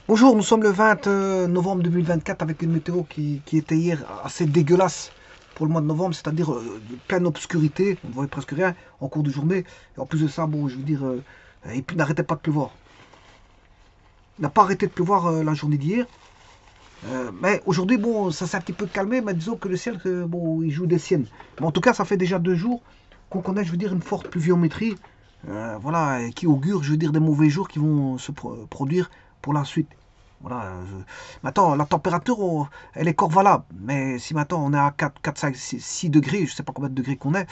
Bonjour, nous sommes le 20 novembre 2024 avec une météo qui était hier assez dégueulasse pour le mois de novembre, c'est-à-dire pleine obscurité, on ne voyait presque rien en cours de journée. Et en plus de ça, bon, je veux dire, et puis n'arrêtait pas de pleuvoir. Il n'a pas arrêté de pleuvoir la journée d'hier. Mais aujourd'hui, bon, ça s'est un petit peu calmé, mais disons que le ciel, bon, il joue des siennes. Mais en tout cas, ça fait déjà 2 jours qu'on connaît, je veux dire, une forte pluviométrie, voilà, qui augure, je veux dire, des mauvais jours qui vont se produire pour la suite. Voilà. Maintenant, la température, elle est corps mais si maintenant on est à 4 5, 6 degrés, je sais pas combien de degrés qu'on est,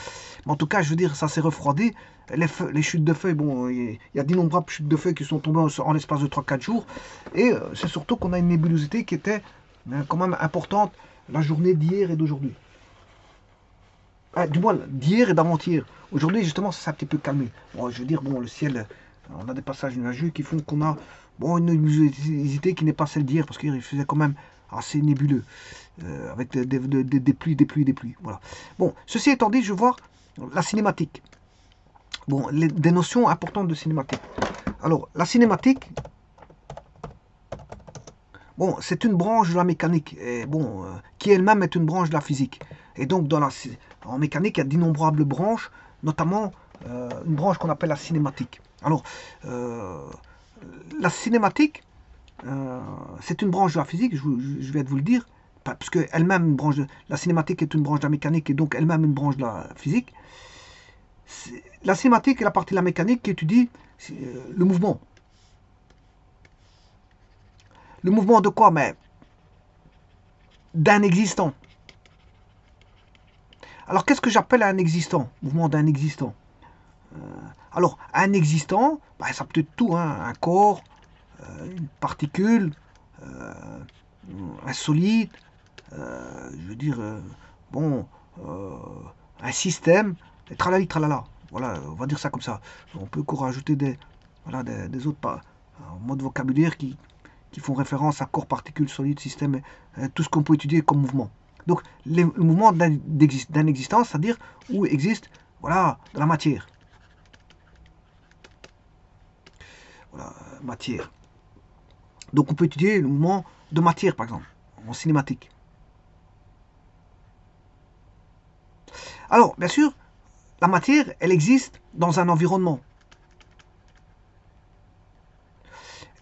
mais en tout cas, je veux dire, ça s'est refroidi. Les chutes de feuilles, bon, il y a d'innombrables chutes de feuilles qui sont tombées en l'espace de 3 4 jours. Et c'est surtout qu'on a une nébulosité qui était quand même importante la journée d'hier et d'aujourd'hui. Ah, du moins d'hier et d'avant-hier. Aujourd'hui, justement, ça s'est un petit peu calmé. Bon, je veux dire, bon, le ciel, on a des passages nuageux qui font qu'on a bon, une luminosité qui n'est pas celle d'hier, parce qu'hier, il faisait quand même assez nébuleux, avec des pluies, des pluies, des pluies. Voilà. Bon, ceci étant dit, je vais voir la cinématique. Bon, des notions importantes de cinématique. Alors, la cinématique, bon, c'est une branche de la mécanique, et bon, qui elle-même est une branche de la physique. Et donc, en mécanique, il y a d'innombrables branches, notamment une branche qu'on appelle la cinématique. Alors, la cinématique, c'est une branche de la physique, je viens de vous le dire, parce que elle-même, la cinématique est une branche de la mécanique, et donc elle-même une branche de la physique. La cinématique est la partie de la mécanique qui étudie le mouvement. Le mouvement de quoi? Mais d'un existant. Alors, qu'est-ce que j'appelle un existant? Mouvement d'un existant. Alors, un existant, bah, ça peut être tout, hein, un corps, une particule, euh, un solide, je veux dire, bon, euh, un système, et tralali tralala. Voilà, on va dire ça comme ça. On peut encore rajouter voilà, des autres mots de vocabulaire qui font référence à corps, particules, solide, système, tout ce qu'on peut étudier comme mouvement. Donc, le mouvement d'un existence, c'est-à-dire où existe, voilà, de la matière. Voilà, matière. Donc, on peut étudier le mouvement de matière, par exemple, en cinématique. Alors, bien sûr, la matière, elle existe dans un environnement.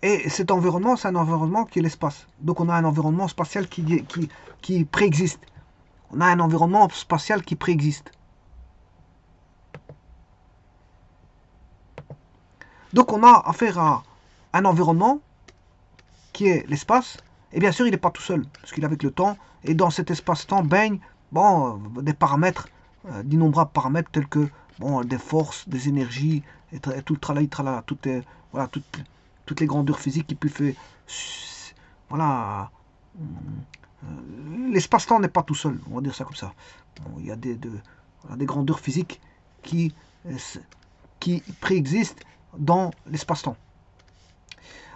Et cet environnement, c'est un environnement qui est l'espace. Donc, on a un environnement spatial qui préexiste. On a un environnement spatial qui préexiste. Donc on a affaire à un environnement qui est l'espace, et bien sûr il n'est pas tout seul, parce qu'il est avec le temps, et dans cet espace-temps baignent bon, des paramètres, d'innombrables paramètres tels que bon, des forces, des énergies, et tout le travail, voilà, toutes les grandeurs physiques qui peuvent faire. Voilà. L'espace-temps n'est pas tout seul, on va dire ça comme ça. Bon, il y a voilà, des grandeurs physiques qui, euh, qui préexistent dans l'espace-temps.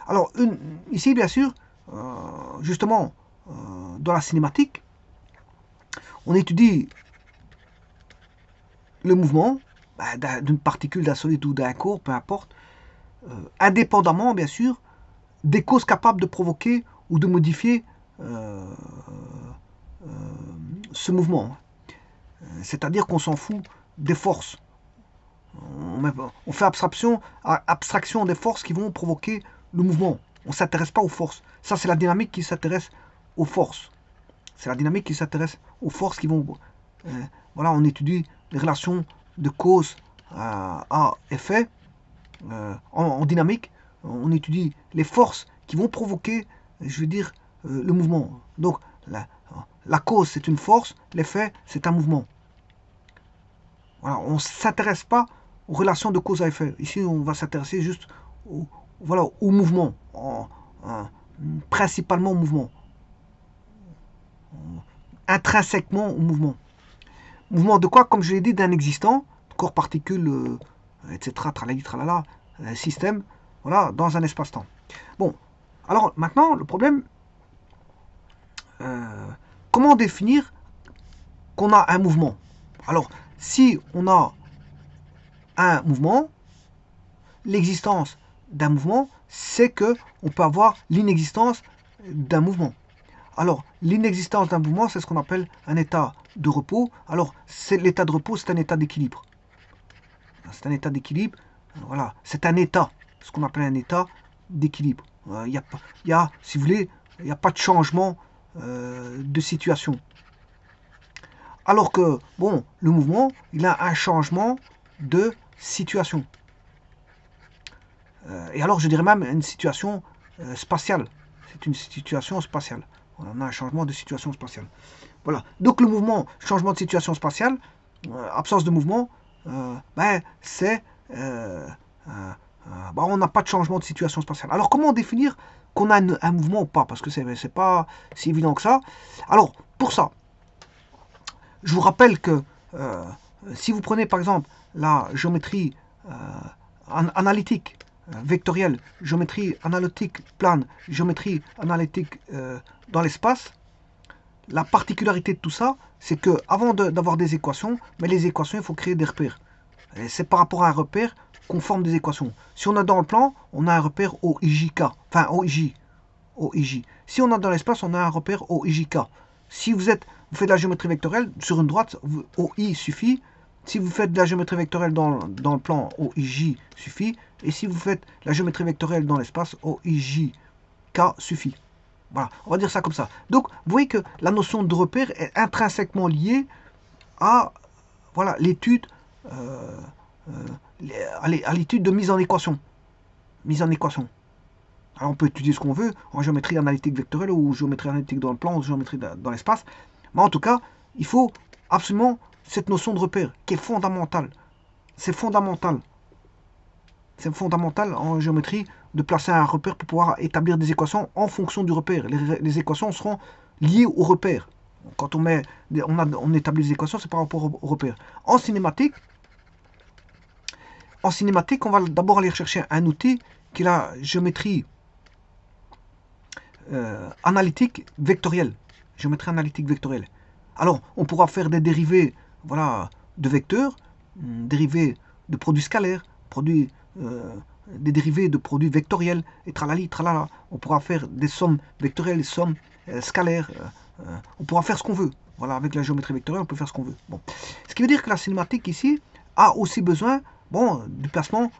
Alors, ici, bien sûr, justement, dans la cinématique, on étudie le mouvement d'une particule, d'un solide ou d'un corps, peu importe, indépendamment, bien sûr, des causes capables de provoquer ou de modifier euh, euh, ce mouvement. C'est-à-dire qu'on s'en fout des forces. On fait abstraction des forces qui vont provoquer le mouvement. On ne s'intéresse pas aux forces. Ça, c'est la dynamique qui s'intéresse aux forces. C'est la dynamique qui s'intéresse aux forces qui vont. Euh, voilà, on étudie les relations de cause à effet en dynamique. On étudie les forces qui vont provoquer, je veux dire, le mouvement. Donc, la cause, c'est une force, l'effet, c'est un mouvement. Voilà, on ne s'intéresse pas aux relations de cause à effet. Ici, on va s'intéresser juste voilà, au mouvement, principalement au mouvement, intrinsèquement au mouvement. Mouvement de quoi? Comme je l'ai dit, d'un existant, corps, particules, etc., tralali, tralala, système, voilà, dans un espace-temps. Bon, alors maintenant, le problème, euh, comment définir qu'on a un mouvement? Alors, si on a un mouvement, l'existence d'un mouvement, c'est que on peut avoir l'inexistence d'un mouvement. Alors, l'inexistence d'un mouvement, c'est ce qu'on appelle un état de repos. Alors, l'état de repos, c'est un état d'équilibre. C'est un état d'équilibre. Voilà, c'est un état, ce qu'on appelle un état d'équilibre. Si vous voulez, il n'y a pas de changement de situation. Alors que, bon, le mouvement, il a un changement de situation. Et alors, je dirais même une situation spatiale. C'est une situation spatiale. On a un changement de situation spatiale. Voilà. Donc, le mouvement, changement de situation spatiale, absence de mouvement, c'est... on n'a pas de changement de situation spatiale. Alors, comment définir qu'on a un mouvement ou pas? Parce que c'est pas si évident que ça. Alors, pour ça, je vous rappelle que si vous prenez par exemple la géométrie analytique vectorielle, géométrie analytique plane, géométrie analytique dans l'espace, la particularité de tout ça, c'est que avant d'avoir des équations, mais les équations, il faut créer des repères. C'est par rapport à un repère qu'on forme des équations. Si on a dans le plan, on a un repère OIJK, enfin OIJ. Si on a dans l'espace, on a un repère OIJK. Si vous faites de la géométrie vectorielle sur une droite, OI suffit. Si vous faites de la géométrie vectorielle dans le plan, OIJ suffit. Et si vous faites la géométrie vectorielle dans l'espace, OIJK suffit. Voilà, on va dire ça comme ça. Donc, vous voyez que la notion de repère est intrinsèquement liée à l'étude de mise en équation. Alors, on peut étudier ce qu'on veut en géométrie analytique vectorielle ou géométrie analytique dans le plan ou géométrie dans l'espace. Mais en tout cas, il faut absolument cette notion de repère qui est fondamentale. C'est fondamental. C'est fondamental en géométrie de placer un repère pour pouvoir établir des équations en fonction du repère. Les équations seront liées au repère. Quand on établit des équations, c'est par rapport au repère. En cinématique, on va d'abord aller chercher un outil qui est la géométrie analytique vectorielle. Géométrie analytique vectorielle. Alors, on pourra faire des dérivés de vecteurs, dérivés de produits scalaires, des dérivés de produits vectoriels, et tralali, tralala. On pourra faire des sommes vectorielles, des sommes scalaires. On pourra faire ce qu'on veut. Voilà, avec la géométrie vectorielle, on peut faire ce qu'on veut. Bon. Ce qui veut dire que la cinématique ici a aussi besoin du placement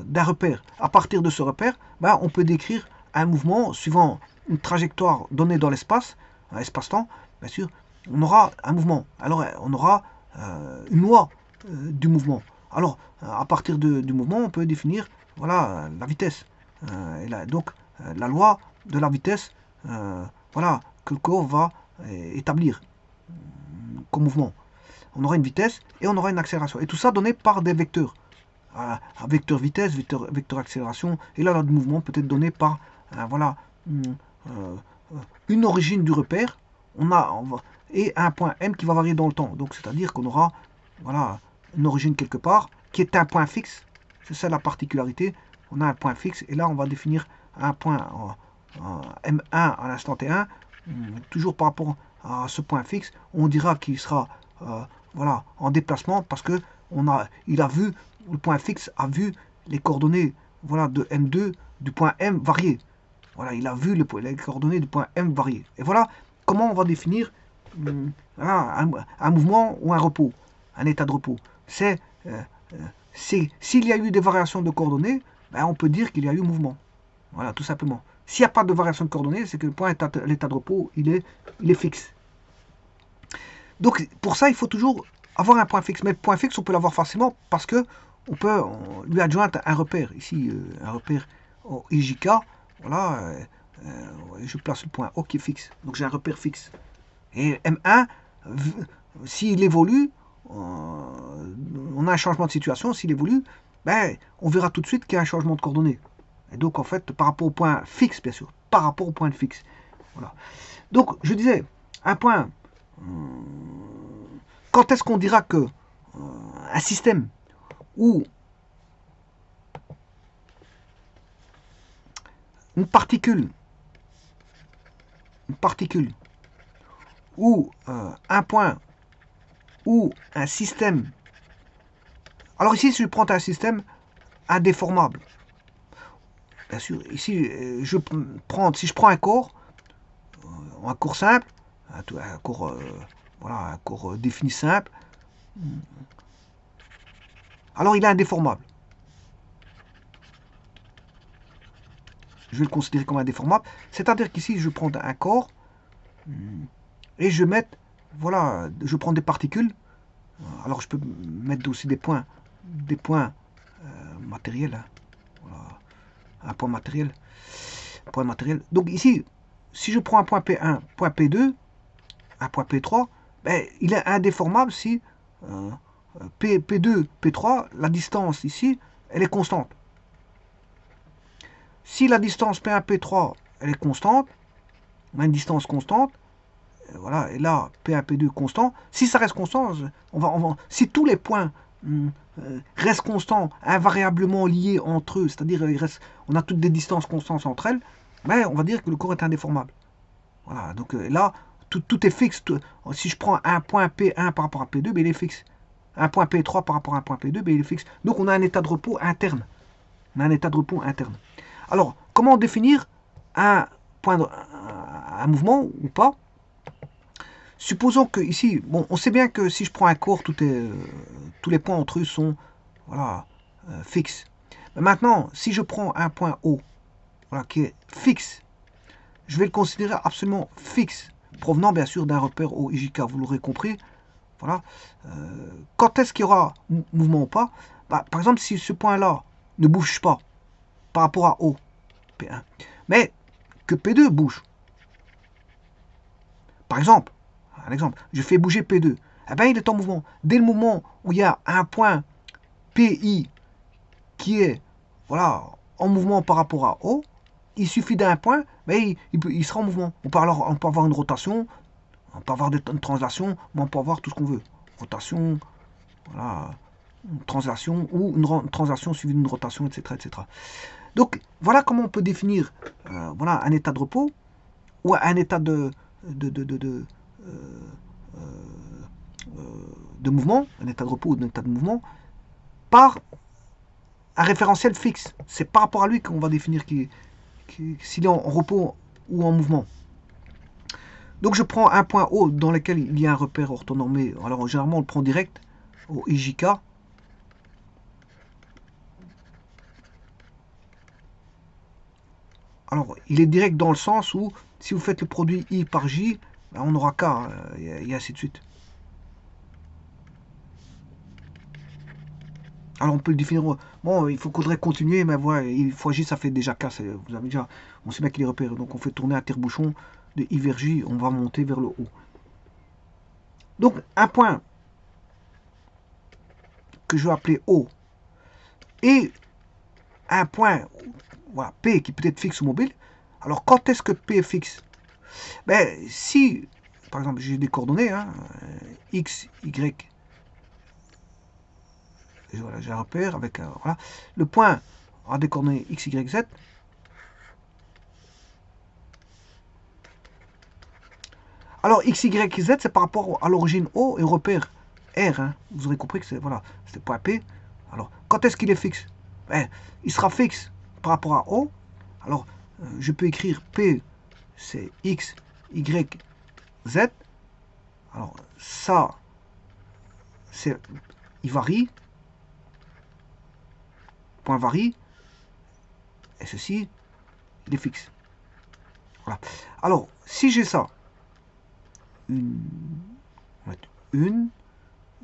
d'un repère. À partir de ce repère, on peut décrire un mouvement suivant une trajectoire donnée dans l'espace, espace-temps, bien sûr. On aura un mouvement. Alors, on aura une loi du mouvement. Alors, à partir du mouvement, on peut définir la vitesse. Donc, la loi de la vitesse que le corps va établir comme mouvement. On aura une vitesse et on aura une accélération. Et tout ça donné par des vecteurs. Un vecteur vitesse, vecteur accélération. Et là, le mouvement peut être donné par une origine du repère. Et un point M qui va varier dans le temps. Donc, c'est-à-dire qu'on aura une origine quelque part qui est un point fixe. C'est ça la particularité. On a un point fixe et là, on va définir un point M1 à l'instant T1. Toujours par rapport à ce point fixe, on dira qu'il sera en déplacement parce que le point fixe a vu les coordonnées de M2 du point M varier. Voilà, il a vu les coordonnées du point M varier. Et voilà comment on va définir un mouvement ou un repos, un état de repos. S'il y a eu des variations de coordonnées, on peut dire qu'il y a eu mouvement. Voilà, tout simplement. S'il n'y a pas de variation de coordonnées, c'est que le point l'état de repos, il est fixe. Donc, pour ça, il faut toujours avoir un point fixe. Mais le point fixe, on peut l'avoir facilement parce que on peut lui adjoindre un repère. Ici, un repère IJK. Voilà, je place le point O qui est fixe. Donc, j'ai un repère fixe. Et M1, s'il évolue, on a un changement de situation. S'il évolue, on verra tout de suite qu'il y a un changement de coordonnées. Et donc, en fait, par rapport au point fixe, bien sûr. Par rapport au point fixe. Voilà. Donc, je disais, un point... Quand est-ce qu'on dira que un système où une particule ou un point ou un système... Alors ici, si je prends un système indéformable, bien sûr, ici, si je prends un corps simple, un corps, voilà, un corps défini simple, alors il est indéformable. Je vais le considérer comme indéformable. C'est-à-dire qu'ici, je prends un corps et je mets, voilà, je prends des particules. Alors je peux mettre aussi des points matériels. Hein. Voilà, un point matériel. Donc ici, si je prends un point P1, point P2, un point P3, ben, il est indéformable si P2, P3, la distance ici, elle est constante. Si la distance P1, P3, elle est constante, on a une distance constante, voilà, et là, P1, P2 constant, si ça reste constant, si tous les points restent constants, invariablement liés entre eux, c'est-à-dire on a toutes des distances constantes entre elles, ben, on va dire que le corps est indéformable. Voilà, donc là, tout est fixe. Si je prends un point P1 par rapport à P2, ben, il est fixe. Un point P3 par rapport à un point P2, ben, il est fixe. Donc on a un état de repos interne. On a un état de repos interne. Alors, comment définir un mouvement ou pas? Supposons que ici, bon, on sait bien que si je prends un corps, tous les points entre eux sont voilà, fixes. Mais maintenant, si je prends un point O, voilà, qui est fixe, je vais le considérer absolument fixe, provenant bien sûr d'un repère au IJK, vous l'aurez compris. Voilà. Quand est-ce qu'il y aura mouvement ou pas? Bah, par exemple, si ce point-là ne bouge pas par rapport à O, P1, mais que P2 bouge. Par exemple, je fais bouger P2, eh ben, il est en mouvement. Dès le moment où il y a un point PI qui est voilà, en mouvement par rapport à O, il suffit d'un point, mais il sera en mouvement. On peut avoir une rotation, on peut avoir une translation, mais on peut avoir tout ce qu'on veut. Rotation, voilà, une translation ou une translation suivie d'une rotation, etc., etc. Donc, voilà comment on peut définir voilà, un état de repos ou un état de mouvement, un état de repos ou un état de mouvement, par un référentiel fixe. C'est par rapport à lui qu'on va définir s'il est en repos ou en mouvement. Donc je prends un point O dans lequel il y a un repère orthonormé. Alors généralement on le prend direct au IJK. Alors il est direct dans le sens où si vous faites le produit I par J, ben, on aura K et ainsi de suite. Alors on peut le définir. Bon, il faudrait continuer, mais voilà, I fois J ça fait déjà K. Vous avez déjà, on sait bien qu'il est repère. Donc on fait tourner un tire-bouchon de I vers J, on va monter vers le haut. Donc un point que je vais appeler O et un point voilà, P qui peut être fixe ou mobile. Alors quand est-ce que P est fixe? Ben si, par exemple, j'ai des coordonnées, hein, X, Y, voilà, j'ai un repère avec voilà, le point a des coordonnées X, Y, Z. Alors X, Y, Z, c'est par rapport à l'origine O et au repère R. Hein. Vous aurez compris que c'est voilà, le point P. Alors quand est-ce qu'il est fixe? Ben, il sera fixe par rapport à O. Alors je peux écrire P, c'est X, Y, Z. Alors ça, c'est, il varie, point varie, et ceci, il est fixe. Voilà. Alors, si j'ai ça, une, une,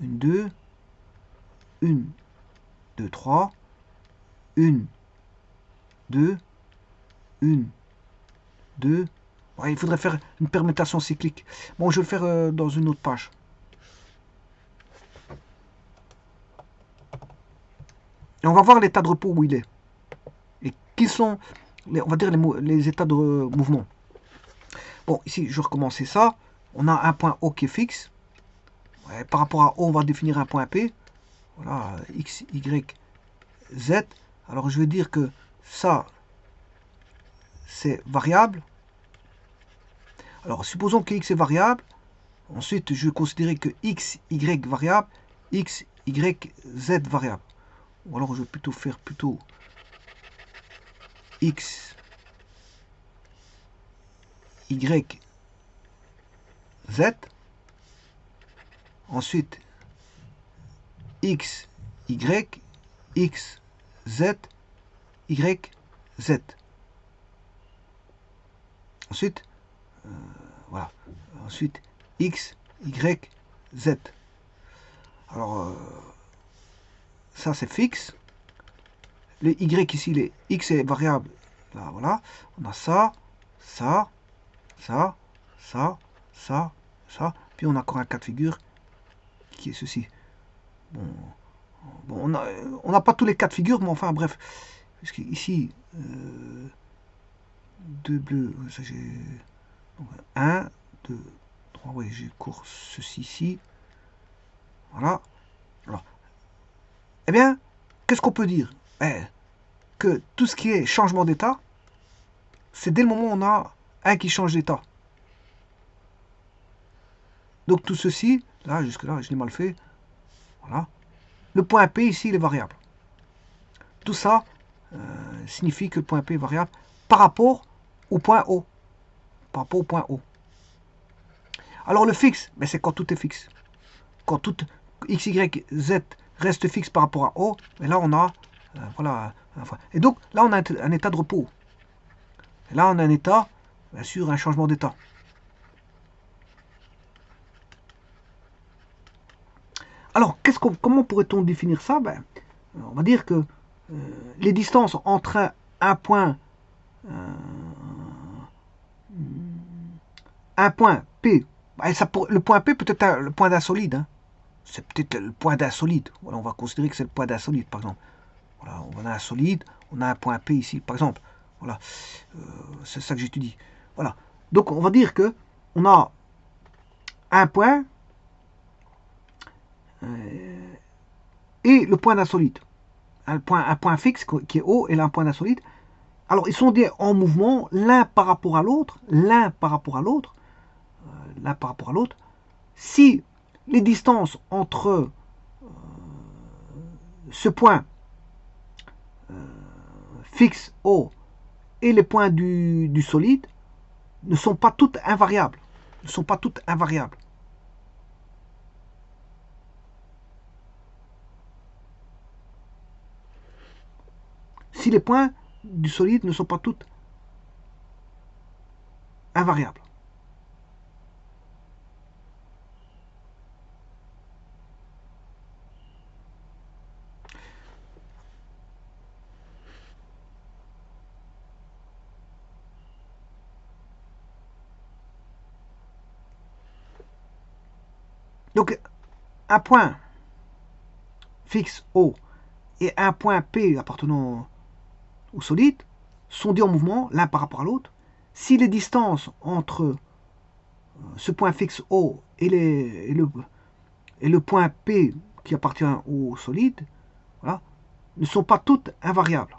2, 3, 1, 2, 2. Ouais, il faudrait faire une permutation cyclique. Bon, je vais le faire dans une autre page. Et on va voir l'état de repos où il est. Et qui sont, on va dire, les états de mouvement. Bon, ici, je vais recommencer ça. On a un point O qui est fixe. Ouais, par rapport à O, on va définir un point P. Voilà, X, Y, Z. Alors, je vais dire que ça, c'est variable. Alors, supposons que X est variable. Ensuite, je vais considérer que X, Y variable, X, Y, Z variable. Ou alors, je vais plutôt faire X, Y, Z. Ensuite, X, Y, X, Z, Y, Z. Ensuite, voilà. Ensuite, X, Y, Z. Alors, ça c'est fixe. Le Y ici, les X est variable. Là, voilà. On a ça, ça, ça, ça, ça, ça. Puis on a encore un cas de figure qui est ceci. Bon, on n'a pas tous les cas de figure, mais enfin bref. Parce que ici, 2 bleus, ça j'ai 1, 2, 3, oui, j'ai cours ceci ici. Voilà. Alors, eh bien, qu'est-ce qu'on peut dire? Que tout ce qui est changement d'état, c'est dès le moment où on a un qui change d'état. Donc tout ceci, là, jusque-là, je l'ai mal fait. Voilà. Le point P ici, il est variable. Tout ça signifie que le point P est variable par rapport au point O. Par rapport au point O. Alors le fixe, ben, c'est quand tout est fixe. Quand tout X, Y, Z reste fixe par rapport à O, ben là on a, voilà. Et donc là on a un état de repos. Et là on a un état, bien sûr, un changement d'état. Alors, comment pourrait-on définir ça? Ben, on va dire que les distances entre un point P, ben, le point P peut être le point d'un solide. Hein. C'est peut-être le point d'un solide. Voilà, on va considérer que c'est le point d'un solide, par exemple. Voilà, on a un solide, on a un point P ici, par exemple. Voilà, c'est ça que j'étudie. Voilà. Donc, on va dire que on a un point et le point d'un solide. Un point fixe qui est O et là un point d'un solide. Alors, ils sont en mouvement, l'un par rapport à l'autre, l'un par rapport à l'autre, l'un par rapport à l'autre. Si les distances entre ce point fixe O et les points du solide ne sont pas toutes invariables. Ne sont pas toutes invariables. Si les points du solide ne sont pas toutes invariables. Donc, un point fixe O et un point P appartenant au solide sont dits en mouvement l'un par rapport à l'autre. Si les distances entre ce point fixe O et le point P qui appartient au solide, voilà, ne sont pas toutes invariables.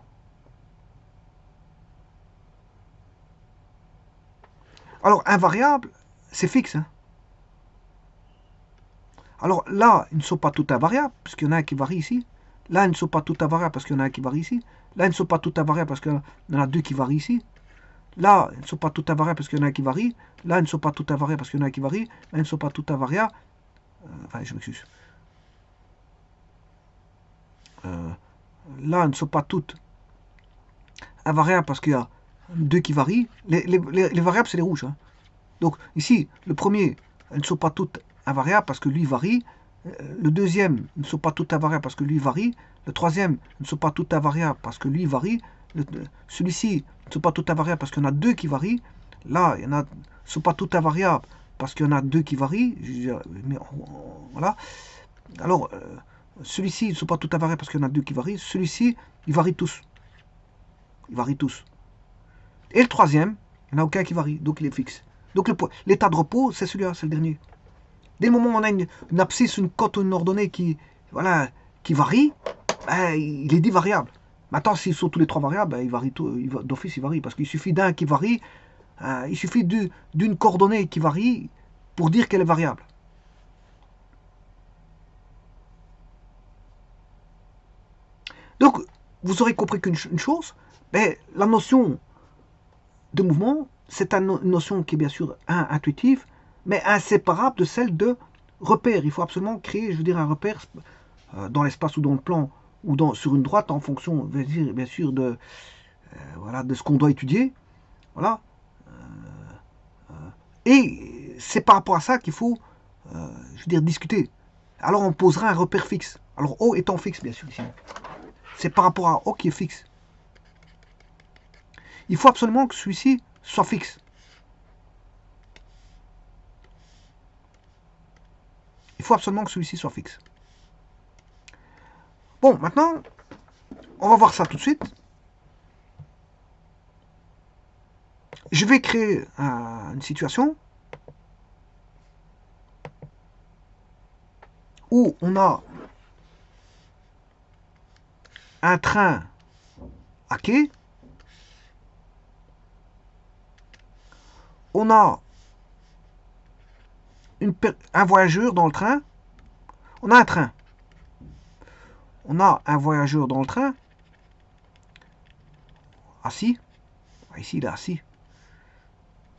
Alors, invariable, c'est fixe. Hein. Alors là, ils ne sont pas toutes invariables, parce qu'il y en a un qui varie ici. Là, ils ne sont pas toutes invariables, parce qu'il y en a un qui varie ici. Là, ils ne sont pas toutes invariables, parce qu'il y en a deux qui varient ici. Là, ils ne sont pas toutes invariables, parce qu'il y en a un qui varie. Là, ils ne sont pas toutes invariables, parce qu'il y en a un qui varie. Là, ils ne sont pas toutes invariables. Enfin, je m'excuse. Là, elles ne sont pas toutes invariables, parce qu'il y a deux qui varient. Les variables, c'est les rouges. Hein. Donc, ici, le premier, elles ne sont pas toutes invariables, parce que lui varie. Le deuxième ne sont pas toutes invariables parce que lui varie. Le troisième ne sont pas toutes invariables parce que lui varie. Celui-ci ne sont pas toutes invariables parce qu'il y en a deux qui varient. Là, il y en a, ne sont pas toutes invariables parce qu'il y en a deux qui varient. Voilà. Alors, celui-ci ne sont pas toutes invariables parce qu'il y en a deux qui varient. Celui-ci, ils varient tous. Ils varient tous. Et le troisième, il n'y en a aucun qui varie, donc il est fixe. Donc l'état de repos, c'est celui-là, c'est le dernier. Dès le moment où on a une abscisse, une cote ou une ordonnée qui varie, ben, il est dit variable. Maintenant, s'ils sont tous les trois variables, ben, d'office, il varie. Parce qu'il suffit d'un qui varie, il suffit d'une coordonnée qui varie pour dire qu'elle est variable. Donc, vous aurez compris qu'une chose, Mais la notion de mouvement, c'est une notion qui est bien sûr intuitive, mais inséparable de celle de repère. Il faut absolument créer, je veux dire, un repère dans l'espace ou dans le plan ou sur une droite en fonction, bien sûr, voilà, de ce qu'on doit étudier. Voilà. Et c'est par rapport à ça qu'il faut, je veux dire, discuter. Alors on posera un repère fixe. Alors O étant fixe, bien sûr, ici. C'est par rapport à O qui est fixe. Il faut absolument que celui-ci soit fixe. Il faut absolument que celui-ci soit fixe. Bon, maintenant, on va voir ça tout de suite. Je vais créer une situation où on a un train à quai, on a un voyageur dans le train, on a un train, on a un voyageur dans le train, assis, ici il est assis,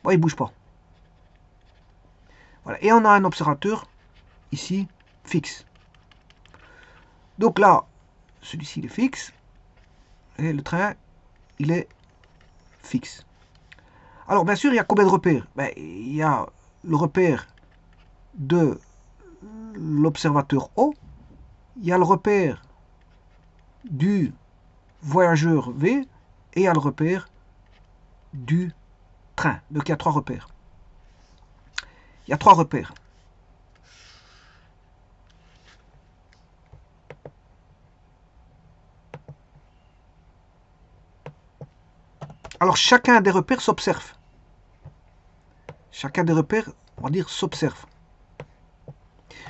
bon, il ne bouge pas. Voilà. Et on a un observateur ici fixe. Donc là, celui-ci il est fixe, et le train il est fixe. Alors bien sûr, il y a combien de repères? Ben, il y a le repère de l'observateur O, il y a le repère du voyageur V, et il y a le repère du train. Donc il y a 3 repères. Il y a 3 repères. Alors chacun des repères s'observe. Chacun des repères, on va dire, s'observe.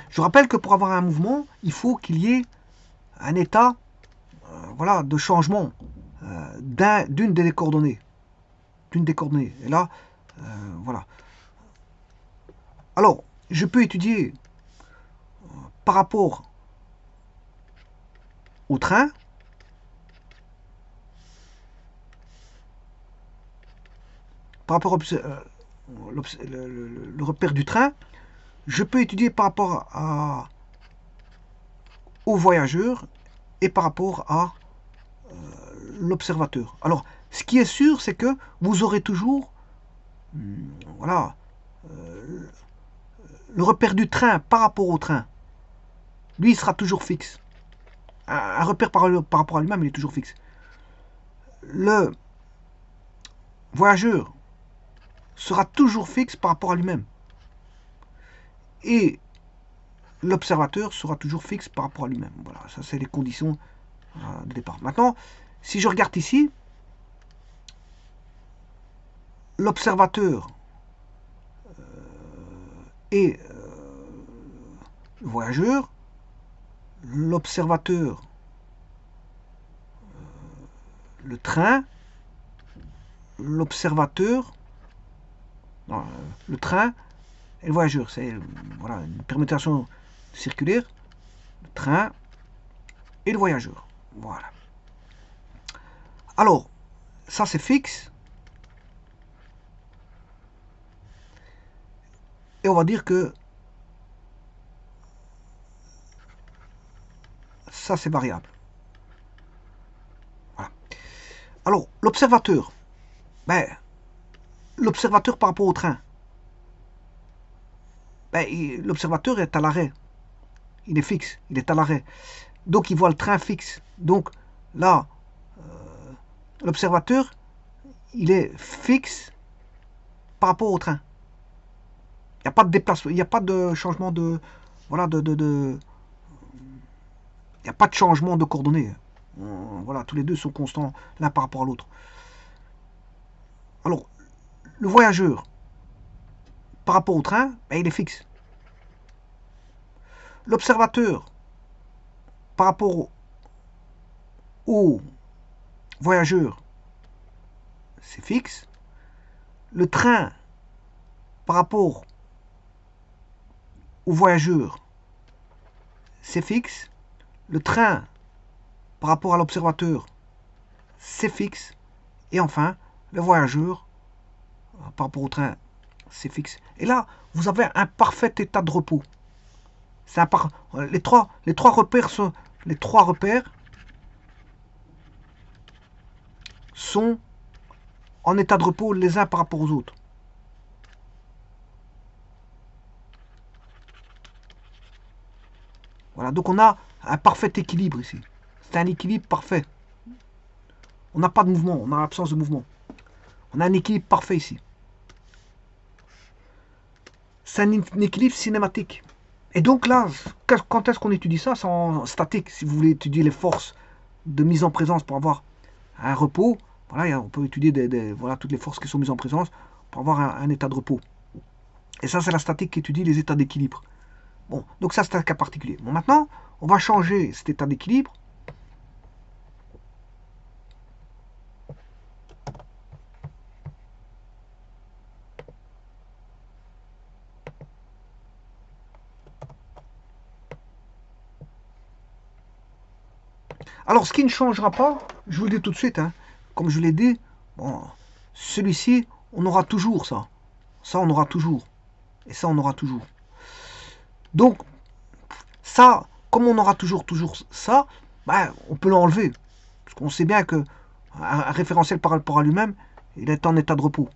Je rappelle que pour avoir un mouvement, il faut qu'il y ait un état voilà, de changement d'une des coordonnées. D'une des coordonnées. Et là, voilà. Alors, je peux étudier par rapport au train, par rapport le repère du train, je peux étudier par rapport au voyageur et par rapport à l'observateur. Alors, ce qui est sûr, c'est que vous aurez toujours voilà, le repère du train par rapport au train. Lui, il sera toujours fixe. Un repère par rapport à lui-même, il est toujours fixe. Le voyageur sera toujours fixe par rapport à lui-même. Et l'observateur sera toujours fixe par rapport à lui-même. Voilà, ça c'est les conditions de départ. Maintenant, si je regarde ici, l'observateur et le voyageur, l'observateur, le train, l'observateur, le train et le voyageur. C'est voilà, une permutation circulaire, le train et le voyageur. Voilà. Alors, ça c'est fixe. Et on va dire que ça c'est variable. Voilà. Alors, l'observateur, ben, l'observateur par rapport au train, ben, l'observateur est à l'arrêt. Il est fixe, il est à l'arrêt. Donc il voit le train fixe. Donc là, l'observateur, il est fixe par rapport au train. Il n'y a pas de déplacement, il n'y a pas de changement de... Voilà, il n'y a pas de changement de coordonnées. Voilà, tous les deux sont constants l'un par rapport à l'autre. Alors, le voyageur, par rapport au train, ben, il est fixe. L'observateur, par rapport au voyageur, c'est fixe. Le train, par rapport au voyageur, c'est fixe. Le train, par rapport à l'observateur, c'est fixe. Et enfin, le voyageur, par rapport au train, c'est fixe. Et là, vous avez un parfait état de repos. Les trois repères sont en état de repos les uns par rapport aux autres. Voilà, donc on a un parfait équilibre ici. C'est un équilibre parfait. On n'a pas de mouvement, on a l'absence de mouvement. On a un équilibre parfait ici. C'est un équilibre cinématique. Et donc là, quand est-ce qu'on étudie ça? C'est en statique. Si vous voulez étudier les forces de mise en présence pour avoir un repos, voilà, on peut étudier voilà, toutes les forces qui sont mises en présence pour avoir un état de repos. Et ça, c'est la statique qui étudie les états d'équilibre. Bon, donc ça, c'est un cas particulier. Bon, maintenant, on va changer cet état d'équilibre. Alors, ce qui ne changera pas, je vous le dis tout de suite, hein, comme je l'ai dit, bon, celui-ci, on aura toujours ça. Ça, on aura toujours. Et ça, on aura toujours. Donc, ça, comme on aura toujours ça, ben, on peut l'enlever. Parce qu'on sait bien que un référentiel par rapport à lui-même, il est en état de repos.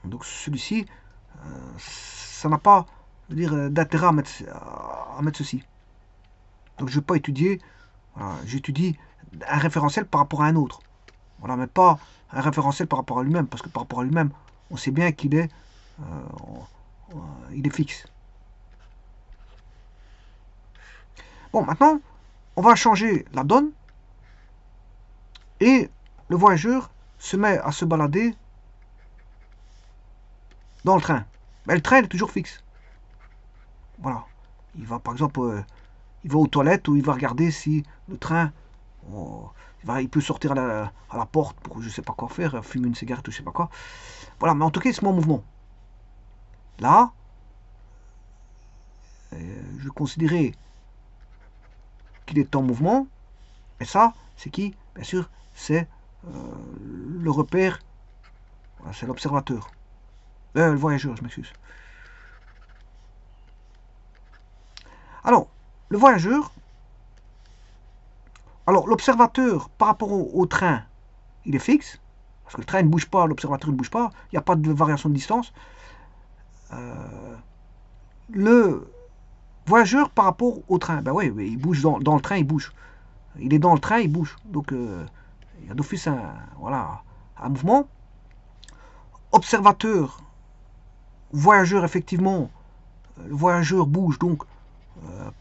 Donc celui-ci, ça n'a pas d'intérêt à mettre ceci. Donc je ne vais pas étudier, voilà, j'étudie un référentiel par rapport à un autre. Voilà, mais pas un référentiel par rapport à lui-même, parce que par rapport à lui-même, on sait bien qu'il est, il est fixe. Bon, maintenant, on va changer la donne, et le voyageur se met à se balader dans le train. Mais le train, il est toujours fixe. Voilà. Il va, par exemple, il va aux toilettes ou il va regarder si le train, oh, il peut sortir à la porte pour je sais pas quoi faire, fumer une cigarette ou je sais pas quoi. Voilà, mais en tout cas, il se met en mouvement. Là, je vais considérer qu'il est en mouvement. Et ça, c'est qui? Bien sûr, c'est le repère, voilà, c'est l'observateur. Le voyageur, je m'excuse. Alors, le voyageur, alors l'observateur par rapport au train, il est fixe, parce que le train ne bouge pas, l'observateur ne bouge pas, il n'y a pas de variation de distance. Le voyageur par rapport au train, ben oui, il bouge dans le train, il bouge. Il est dans le train, il bouge. Donc il y a d'office voilà, un mouvement. Observateur, voyageur, effectivement, le voyageur bouge, donc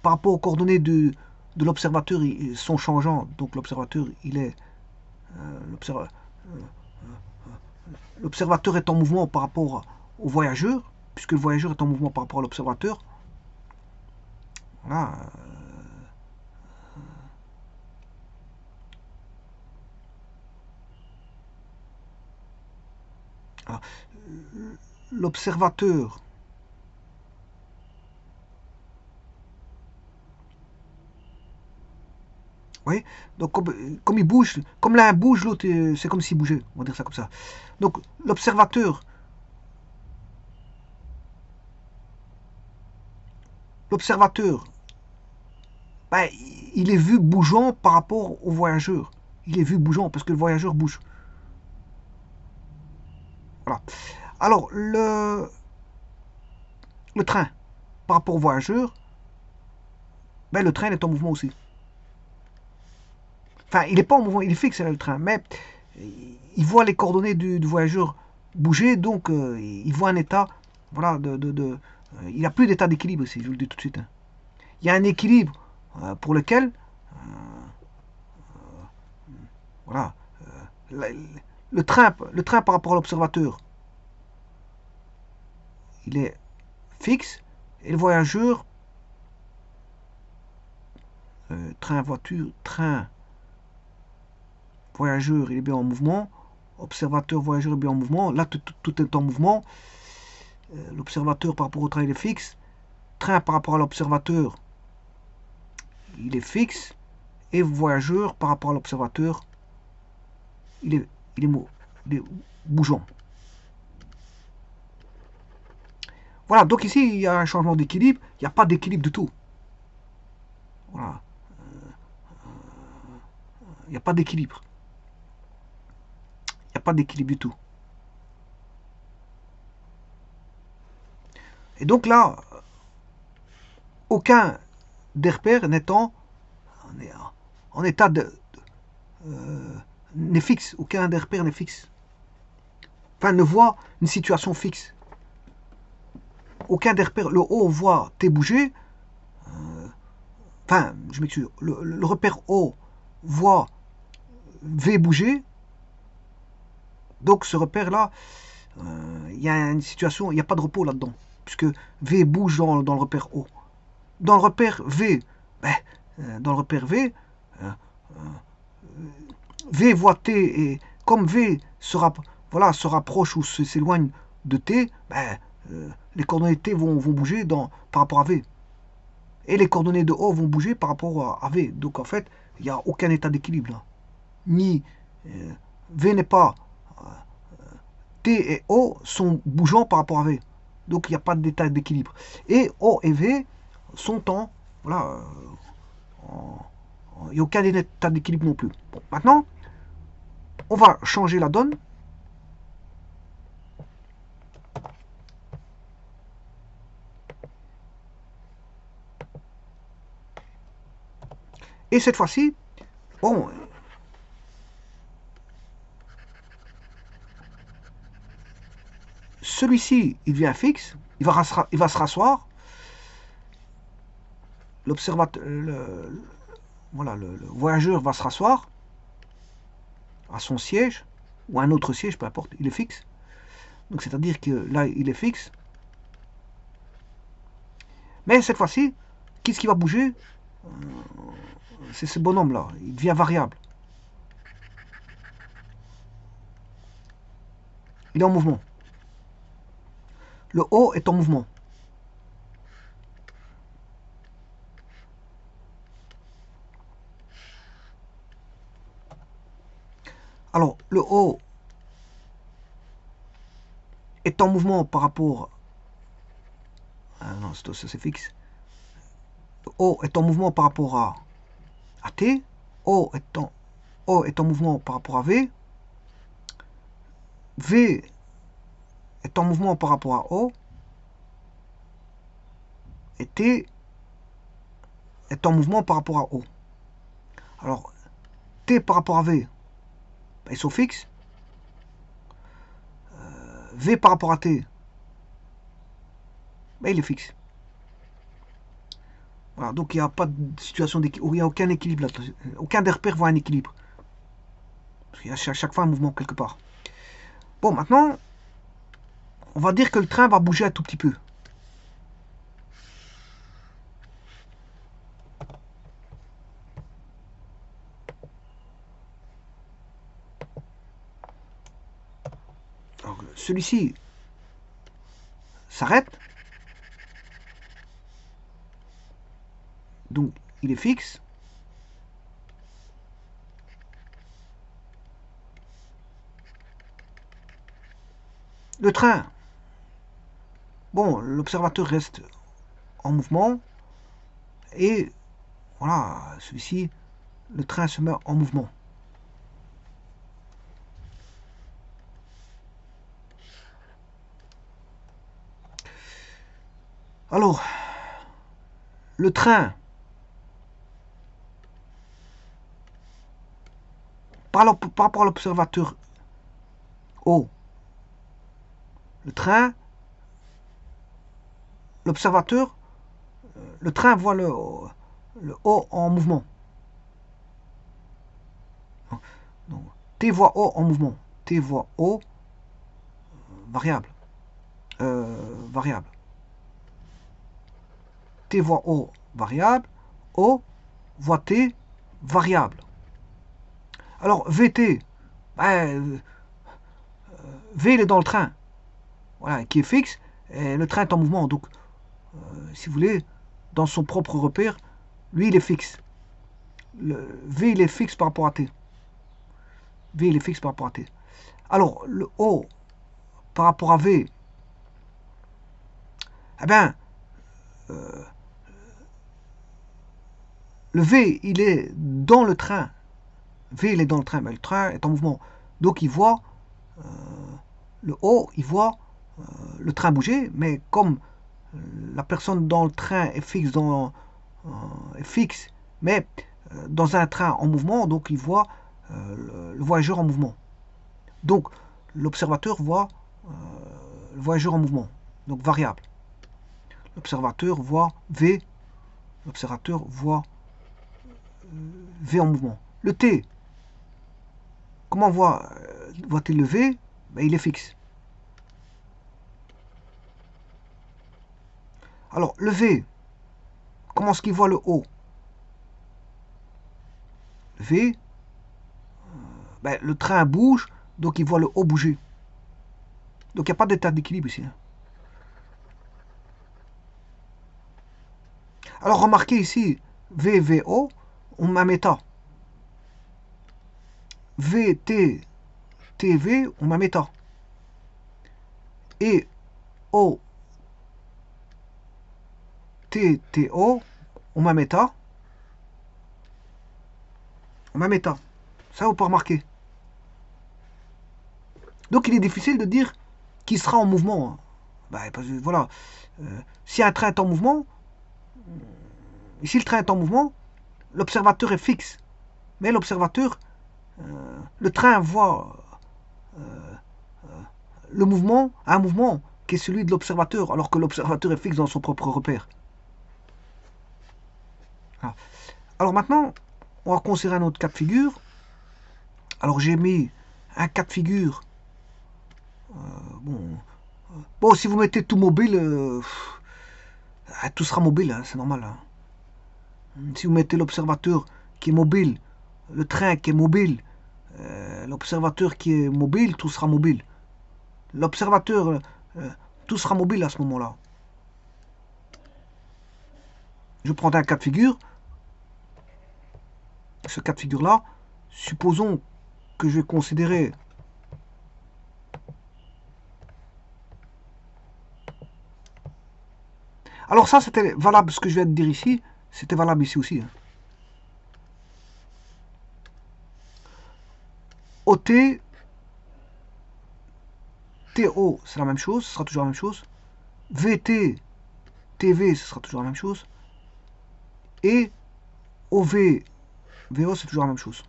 par rapport aux coordonnées de l'observateur, ils sont changeants. Donc l'observateur, il est l'observateur est en mouvement par rapport au voyageur, puisque le voyageur est en mouvement par rapport à l'observateur. Voilà. L'observateur, oui, donc comme il bouge, comme l'un bouge, l'autre, c'est comme s'il bougeait, on va dire ça comme ça. Donc l'observateur, ben, il est vu bougeant par rapport au voyageur. Il est vu bougeant parce que le voyageur bouge. Voilà. Alors, le train, par rapport au voyageur, ben, le train est en mouvement aussi. Enfin, il n'est pas en mouvement, il est fixe, le train, mais il voit les coordonnées du voyageur bouger, donc il voit un état, voilà, il n'y a plus d'état d'équilibre ici, je vous le dis tout de suite. Hein. Il y a un équilibre pour lequel, voilà, le train par rapport à l'observateur, il est fixe, et le voyageur, train, voyageur, il est bien en mouvement, observateur, voyageur est bien en mouvement, là tout est en mouvement, l'observateur par rapport au train il est fixe, train par rapport à l'observateur il est fixe, et voyageur par rapport à l'observateur il est bougeant. Voilà, donc ici, il y a un changement d'équilibre. Il n'y a pas d'équilibre du tout. Voilà. Il n'y a pas d'équilibre. Il n'y a pas d'équilibre du tout. Et donc là, aucun des repères n'étant en état n'est fixe. Aucun des repères n'est fixe. Enfin, ne voit une situation fixe. Aucun des repères, le O voit T bouger. Enfin, je m'excuse. Le repère O voit V bouger. Donc ce repère-là, il y a une situation, il n'y a pas de repos là-dedans. Puisque V bouge dans le repère O. Dans le repère V, V voit T et comme V se rapproche ou s'éloigne de T, les coordonnées T vont bouger par rapport à V. Et les coordonnées de O vont bouger par rapport à V. Donc en fait, il n'y a aucun état d'équilibre là. Ni V n'est pas... T et O sont bougeants par rapport à V. Donc il n'y a pas d'état d'équilibre. Et O et V sont en... Voilà. Il n'y a aucun état d'équilibre non plus. Bon, maintenant, on va changer la donne. Et cette fois-ci, bon, celui-ci, il devient fixe, il va se rasseoir. L'observateur, le voyageur va se rasseoir à son siège, ou à un autre siège, peu importe, il est fixe. Donc c'est-à-dire que là, il est fixe. Mais cette fois-ci, qu'est-ce qui va bouger? C'est ce bonhomme-là, il devient variable. Il est en mouvement. Le O est en mouvement. Alors, le O est en mouvement par rapport... Ah non, ça c'est fixe. Le O est en mouvement par rapport à T. O est en mouvement par rapport à V. V est en mouvement par rapport à O. Et T est en mouvement par rapport à O. Alors, T par rapport à V, ils sont fixes. V par rapport à T, il est fixe. Voilà, donc il n'y a pas de situation d'équilibre, il n'y a aucun équilibre là. Aucun des repères voit un équilibre. Parce qu'il y a chaque fois un mouvement quelque part. Bon, maintenant, on va dire que le train va bouger un tout petit peu. Celui-ci s'arrête. Donc, il est fixe. Le train, bon, l'observateur reste en mouvement. Et voilà, celui-ci, le train se met en mouvement. Alors, le train, par rapport à l'observateur O, le train, l'observateur, le train voit le O en mouvement. Donc, T voit O en mouvement. T voit O variable. Variable. T voit O variable. O voit T variable. Alors VT, V il est dans le train, voilà, qui est fixe, et le train est en mouvement. Donc, si vous voulez, dans son propre repère, lui il est fixe. Le V il est fixe par rapport à T. V il est fixe par rapport à T. Alors, le O par rapport à V, eh bien, le V, il est dans le train. V, il est dans le train, mais le train est en mouvement. Donc, il voit, le O, il voit le train bouger, mais comme la personne dans le train est fixe, mais dans un train en mouvement, donc il voit le voyageur en mouvement. Donc, l'observateur voit le voyageur en mouvement, donc variable. L'observateur voit V, l'observateur voit V en mouvement. Le T, comment voit-il le V? Ben, il est fixe. Alors, le V, comment est-ce qu'il voit le O? Le V, ben, le train bouge, donc il voit le O bouger. Donc il n'y a pas d'état d'équilibre ici. Alors remarquez ici, V, V, O, on met un méta. V, T, T, V, on met un méta. Et O, T, T, O, on met un méta. On met un méta. Ça, vous pouvez remarquer. Donc il est difficile de dire qui sera en mouvement. Ben, parce que, voilà. Si un train est en mouvement, ici le train est en mouvement, l'observateur est fixe. Mais l'observateur, le train voit le mouvement, un mouvement qui est celui de l'observateur, alors que l'observateur est fixe dans son propre repère. Alors maintenant, on va considérer un autre cas de figure. Alors j'ai mis un cas de figure. Bon, si vous mettez tout mobile, tout sera mobile, hein, c'est normal. Hein. Si vous mettez l'observateur qui est mobile, le train qui est mobile, l'observateur qui est mobile, tout sera mobile. L'observateur, tout sera mobile à ce moment-là. Je prends un cas de figure. Ce cas de figure-là, supposons que je vais considérer alors ça, c'était valable, ce que je viens de dire ici, c'était valable ici aussi. Hein. OT, TO, c'est la même chose, ce sera toujours la même chose. VT, TV, ce sera toujours la même chose. Et OV, VO, c'est toujours la même chose.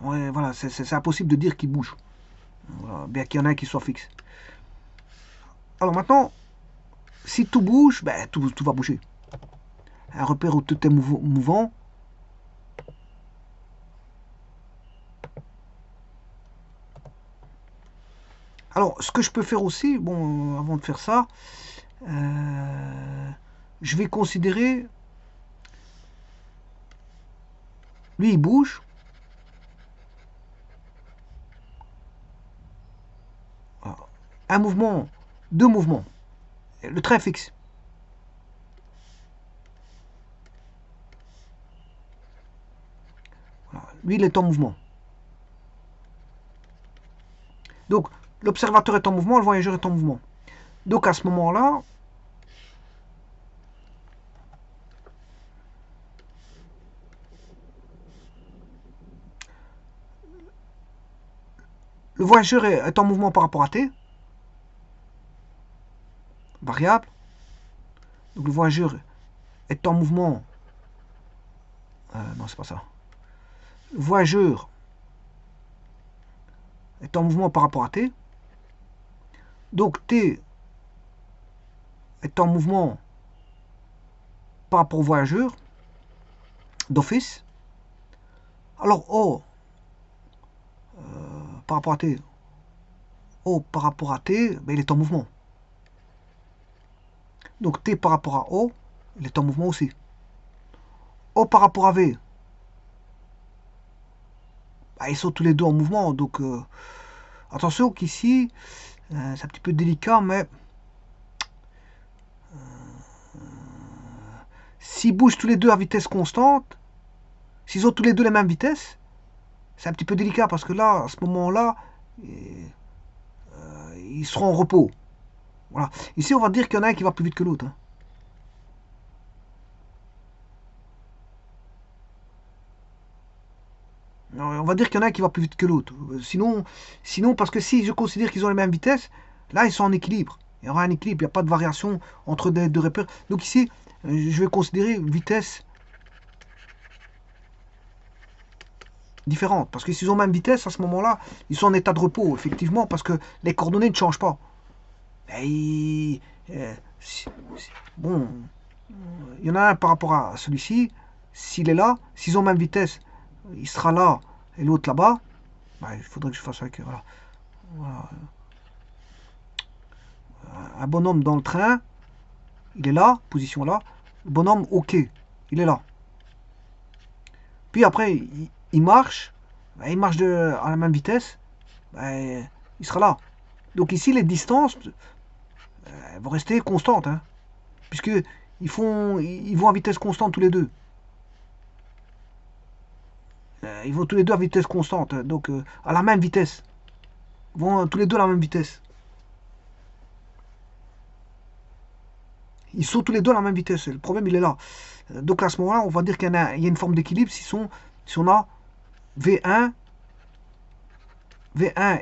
Ouais, voilà, c'est impossible de dire qu'il bouge. Voilà, bien qu'il y en ait un qui soit fixe. Alors maintenant, si tout bouge, ben, tout va bouger. Un repère où tout est mouvant. Alors, ce que je peux faire aussi, bon, avant de faire ça, je vais considérer, lui il bouge, un mouvement, deux mouvements, le train fixe. Voilà. Lui il est en mouvement. Donc l'observateur est en mouvement, le voyageur est en mouvement. Donc à ce moment-là, le voyageur est en mouvement par rapport à t, variable. Donc le voyageur est en mouvement. Non, c'est pas ça. Le voyageur est en mouvement par rapport à t. Donc t est en mouvement par rapport au voyageur d'office. Alors O par rapport à t, O par rapport à t, ben, il est en mouvement. Donc T par rapport à O, il est en mouvement aussi. O par rapport à V, bah, ils sont tous les deux en mouvement. Donc attention qu'ici, c'est un petit peu délicat, mais s'ils bougent tous les deux à vitesse constante, S'ils ont tous les deux les mêmes vitesses, c'est un petit peu délicat parce que là, à ce moment-là, ils seront en repos. Voilà. Ici, on va dire qu'il y en a un qui va plus vite que l'autre. Hein. On va dire qu'il y en a un qui va plus vite que l'autre. Sinon, parce que si je considère qu'ils ont les mêmes vitesses, là, ils sont en équilibre. Il y aura un équilibre, il n'y a pas de variation entre les deux repères. Donc ici, je vais considérer vitesse différente. Parce que s'ils ont la même vitesse, à ce moment-là, ils sont en état de repos, effectivement, parce que les coordonnées ne changent pas. Et, bon, il y en a un par rapport à celui-ci. S'il est là, s'ils ont la même vitesse, il sera là et l'autre là-bas. Ben, il faudrait que je fasse avec. Voilà. Voilà. Un bonhomme dans le train, il est là, position là. Le bonhomme au quai, il est là. Puis après, il marche, ben, il marche à la même vitesse, ben, il sera là. Donc ici, les distances vont rester constantes, hein, puisque ils vont à vitesse constante tous les deux. Ils vont tous les deux à vitesse constante, donc à la même vitesse. Ils vont tous les deux à la même vitesse. Ils sont tous les deux à la même vitesse. Le problème, il est là. Donc à ce moment-là, on va dire qu'il y a une forme d'équilibre si on a V1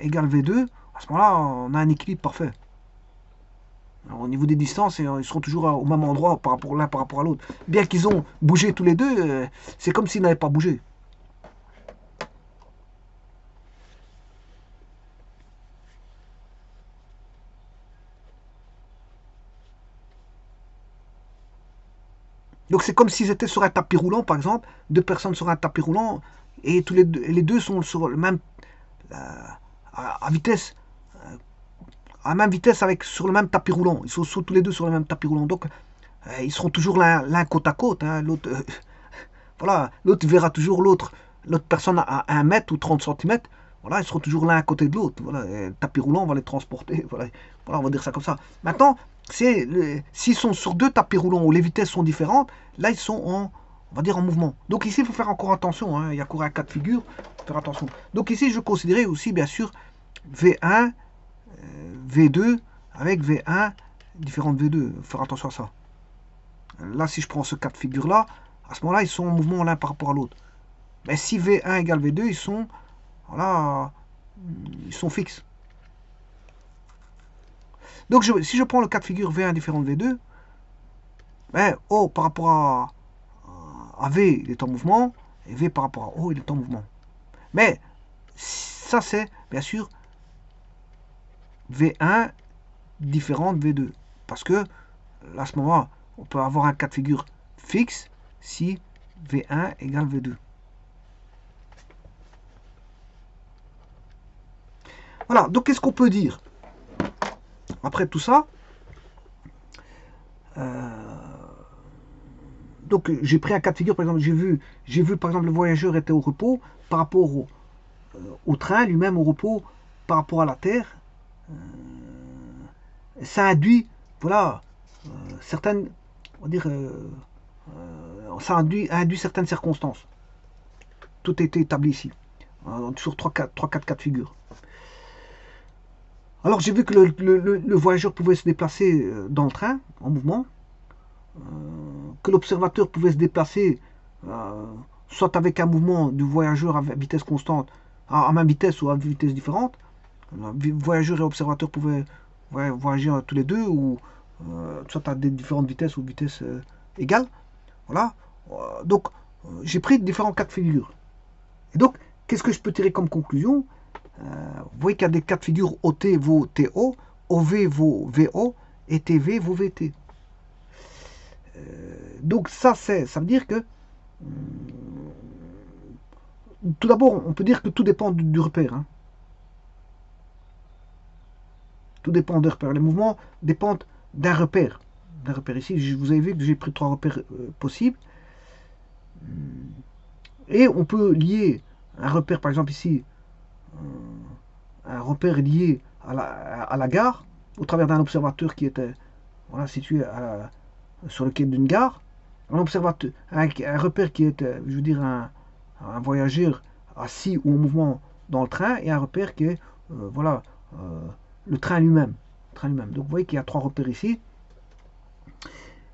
égale V2. À ce moment-là, on a un équilibre parfait. Alors, au niveau des distances, ils seront toujours au même endroit par rapport l'un par rapport à l'autre. Bien qu'ils ont bougé tous les deux, c'est comme s'ils n'avaient pas bougé. Donc c'est comme s'ils étaient sur un tapis roulant, par exemple, deux personnes sur un tapis roulant, et les deux sont sur le même à vitesse, à la même vitesse sur le même tapis roulant. Ils sont tous les deux sur le même tapis roulant. Donc ils seront toujours l'un côte à côte. Hein. L'autre, voilà, l'autre verra toujours l'autre personne à 1 mètre ou 30 cm. Voilà, ils seront toujours l'un à côté de l'autre. Voilà, le tapis roulant, on va les transporter. Voilà, on va dire ça comme ça. Maintenant, s'ils sont sur deux tapis roulants où les vitesses sont différentes, là ils sont on va dire en mouvement. Donc ici il faut faire encore attention, hein. Il y a encore un cas de figure, il faut faire attention. Donc ici je considérais aussi bien sûr V1, V2 avec V1, différentes V2, il faut faire attention à ça. Là si je prends ce cas de figure là, à ce moment là ils sont en mouvement l'un par rapport à l'autre. Mais si V1 égale V2, voilà, ils sont fixes. Donc si je prends le cas de figure V1 différent de V2, ben, O par rapport à V, il est en mouvement, et V par rapport à O, il est en mouvement. Mais ça, c'est bien sûr V1 différent de V2. Parce que, à ce moment, on peut avoir un cas de figure fixe si V1 égale V2. Voilà, donc qu'est-ce qu'on peut dire après tout ça? Donc j'ai pris un cas de figure, par exemple, j'ai vu par exemple le voyageur était au repos par rapport au train lui-même au repos par rapport à la Terre. Ça induit, voilà, certaines, on va dire, ça induit certaines circonstances. Tout a été établi ici, sur 3-4 cas de figure. Alors j'ai vu que le voyageur pouvait se déplacer dans le train, en mouvement, que l'observateur pouvait se déplacer soit avec un mouvement du voyageur à vitesse constante, à même vitesse ou à vitesse différente. Voyageur et observateur pouvaient voyager tous les deux, ou soit à des différentes vitesses ou vitesses égales. Voilà. Donc j'ai pris différents cas de figure. Et donc, qu'est-ce que je peux tirer comme conclusion? Vous voyez qu'il y a des cas de figure OT vaut TO, OV vaut VO, et TV vaut VT. Donc ça veut dire que tout d'abord on peut dire que tout dépend du repère. Hein. Tout dépend des repères. Les mouvements dépendent d'un repère. Ici, vous avez vu que j'ai pris 3 repères possibles. Et on peut lier un repère, par exemple ici, un repère lié à la gare, au travers d'un observateur qui était situé sur le quai d'une gare. Un observateur, un repère qui est, je veux dire, un voyageur assis ou en mouvement dans le train, et un repère qui est voilà, le train lui-même. Donc vous voyez qu'il y a trois repères ici.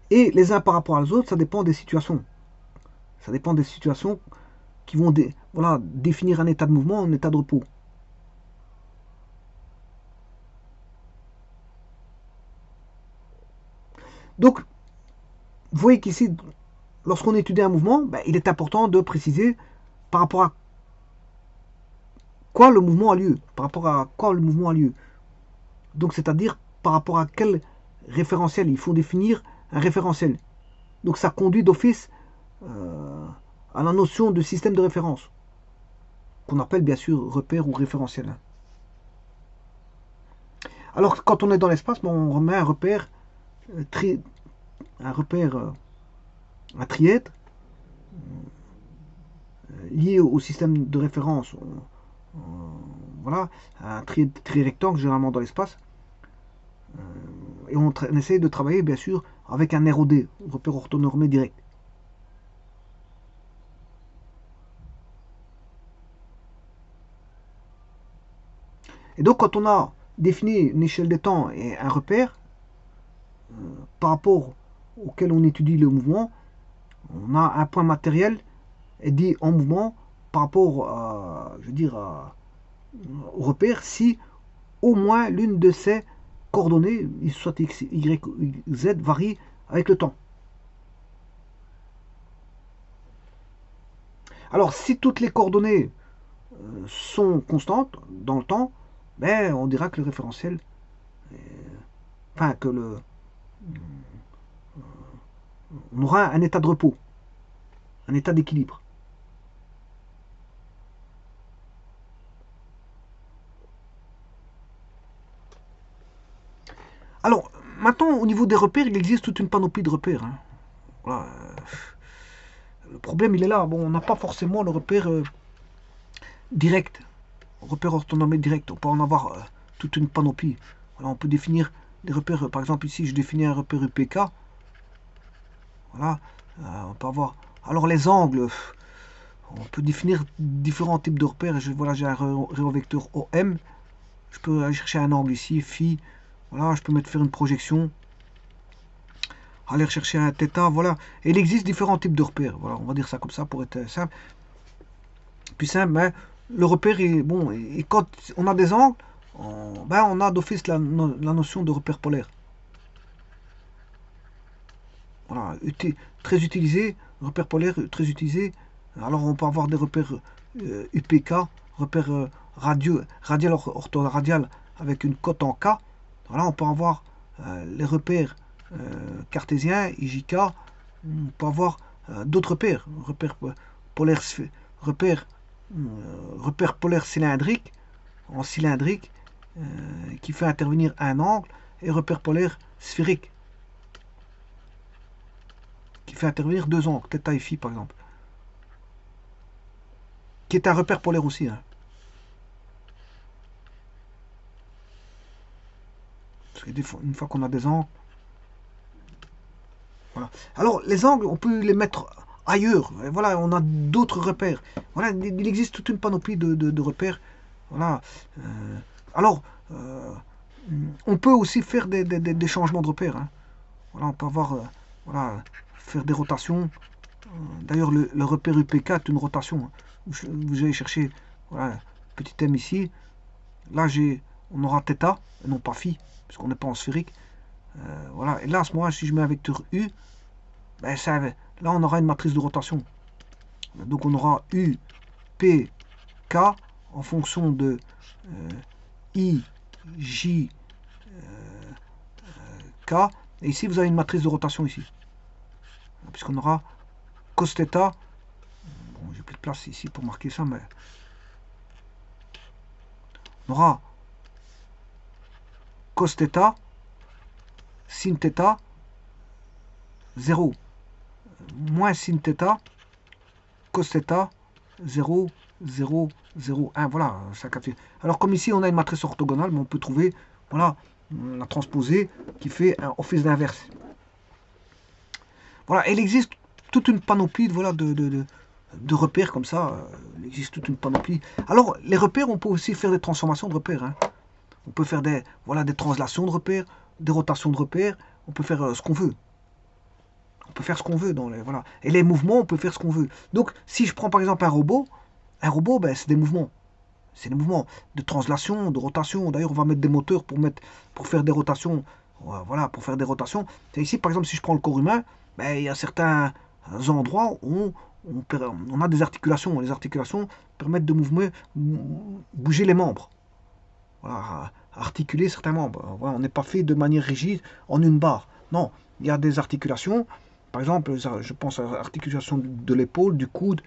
Et les uns par rapport aux autres, ça dépend des situations. Ça dépend des situations qui vont voilà, définir un état de mouvement, un état de repos. Donc, vous voyez qu'ici, lorsqu'on étudie un mouvement, ben, il est important de préciser par rapport à quoi le mouvement a lieu. Par rapport à quoi le mouvement a lieu. Donc, c'est-à-dire par rapport à quel référentiel. Il faut définir un référentiel. Donc, ça conduit d'office à la notion de système de référence, qu'on appelle bien sûr repère ou référentiel. Alors, quand on est dans l'espace, on remet un repère, un trièdre lié au système de référence. Voilà, un tri-rectangle généralement dans l'espace. Et on essaye de travailler bien sûr avec un ROD, repère orthonormé direct. Et donc quand on a défini une échelle de temps et un repère, par rapport auquel on étudie le mouvement, on a un point matériel et dit en mouvement par rapport à, je veux dire, au repère si au moins l'une de ces coordonnées, soit x, y, z, varie avec le temps. Alors si toutes les coordonnées sont constantes dans le temps, ben, on dira que le référentiel, enfin que on aura un état de repos, un état d'équilibre. Alors, maintenant, au niveau des repères, il existe toute une panoplie de repères. Hein. Voilà. Le problème, il est là. Bon, on n'a pas forcément le repère direct, repère orthonormé direct. On peut en avoir toute une panoplie. Voilà, on peut définir des repères. Par exemple, ici, je définis un repère UPK. Voilà. On peut avoir. Alors, les angles. On peut définir différents types de repères. Voilà, j'ai un rayon vecteur OM. Je peux aller chercher un angle ici, phi. Voilà, je peux faire une projection. Aller chercher un θ, voilà. Et il existe différents types de repères. Voilà, on va dire ça comme ça pour être simple. Plus simple, mais le repère est bon. Et quand on a des angles, on a d'office la notion de repère polaire. Voilà, très utilisé, repère polaire très utilisé. Alors on peut avoir des repères UPK, repères radial orthoradial avec une cote en K. Voilà, on peut avoir les repères cartésiens, IJK. On peut avoir d'autres repères, polaire, repères, repère polaire cylindrique, en cylindrique, qui fait intervenir un angle, et repère polaire sphérique, qui fait intervenir deux angles, θ et φ par exemple, qui est un repère polaire aussi. Hein. Parce que une fois qu'on a des angles, voilà. Alors les angles, on peut les mettre ailleurs. Voilà, on a d'autres repères. Voilà, il existe toute une panoplie de repères. Voilà. Alors, on peut aussi faire des changements de repères. Hein. Voilà, on peut avoir, voilà, faire des rotations. D'ailleurs, le repère UPK est une rotation. Hein. Vous allez chercher, voilà, petit m ici. Là, on aura θ, et non pas phi, puisqu'on n'est pas en sphérique. Voilà. Et là, à ce moment-là, si je mets un vecteur U, ben là, on aura une matrice de rotation. Donc, on aura U, P, K en fonction de I, J, K. Et ici, vous avez une matrice de rotation ici. Puisqu'on aura cos θ. Bon, j'ai plus de place ici pour marquer ça, mais on aura cos θ, sin θ, 0. Moins sin θ, cos θ, 0, 0, 0, 1. Voilà, ça capte. Alors, comme ici, on a une matrice orthogonale, mais on peut trouver, voilà, la transposée qui fait un office d'inverse. Voilà, il existe toute une panoplie voilà, de repères comme ça. Il existe toute une panoplie. Alors, les repères, on peut aussi faire des transformations de repères. Hein. On peut faire des, voilà, des translations de repères, des rotations de repères. On peut faire ce qu'on veut. On peut faire ce qu'on veut dans les, voilà. Et les mouvements, on peut faire ce qu'on veut. Donc, si je prends par exemple un robot, ben, c'est des mouvements. C'est des mouvements de translation, de rotation. D'ailleurs, on va mettre des moteurs pour faire des rotations. Voilà, pour faire des rotations. Et ici, par exemple, si je prends le corps humain, ben, il y a certains endroits où on a des articulations. Les articulations permettent de bouger les membres. Voilà, articuler certains membres. Voilà, on n'est pas fait de manière rigide en une barre. Non, il y a des articulations. Par exemple, je pense à l'articulation de l'épaule, du coude,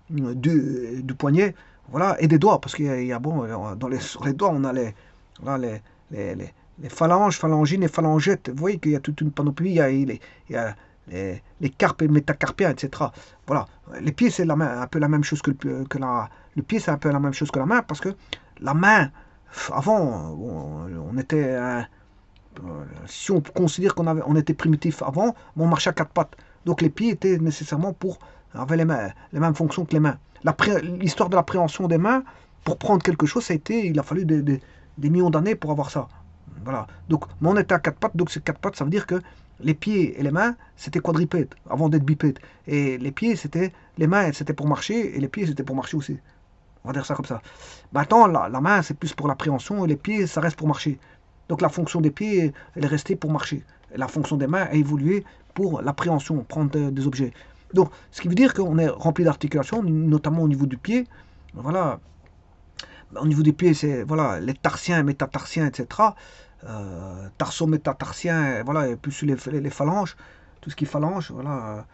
du poignet, voilà, et des doigts, parce qu'il y a bon, sur les doigts, on a voilà, les phalanges, phalangines et phalangettes. Vous voyez qu'il y a toute une panoplie, il y a les carpes et métacarpiens, etc. Voilà, les pieds, c'est un peu la même chose le pied, c'est un peu la même chose que la main, parce que la main, avant, on était si on considère on était primitif avant, on marchait à quatre pattes. Donc les pieds étaient nécessairement avaient les mêmes fonctions que les mains. L'histoire de l'appréhension des mains, pour prendre quelque chose, il a fallu des millions d'années pour avoir ça. Voilà. Donc, mais on était à quatre pattes, donc ces quatre pattes, ça veut dire que les pieds et les mains, c'était quadrupède, avant d'être bipède. Et les mains, c'était pour marcher, et les pieds, c'était pour marcher aussi. On va dire ça comme ça. Maintenant, la main, c'est plus pour l'appréhension, et les pieds, ça reste pour marcher. Donc la fonction des pieds, elle est restée pour marcher. Et la fonction des mains a évolué pour l'appréhension, prendre des objets. Donc, ce qui veut dire qu'on est rempli d'articulations, notamment au niveau du pied. Voilà. Au niveau des pieds, c'est voilà, les tarsiens, métatarsiens, etc. Tarso-métatarsiens, voilà, et plus les phalanges, tout ce qui est phalange, voilà.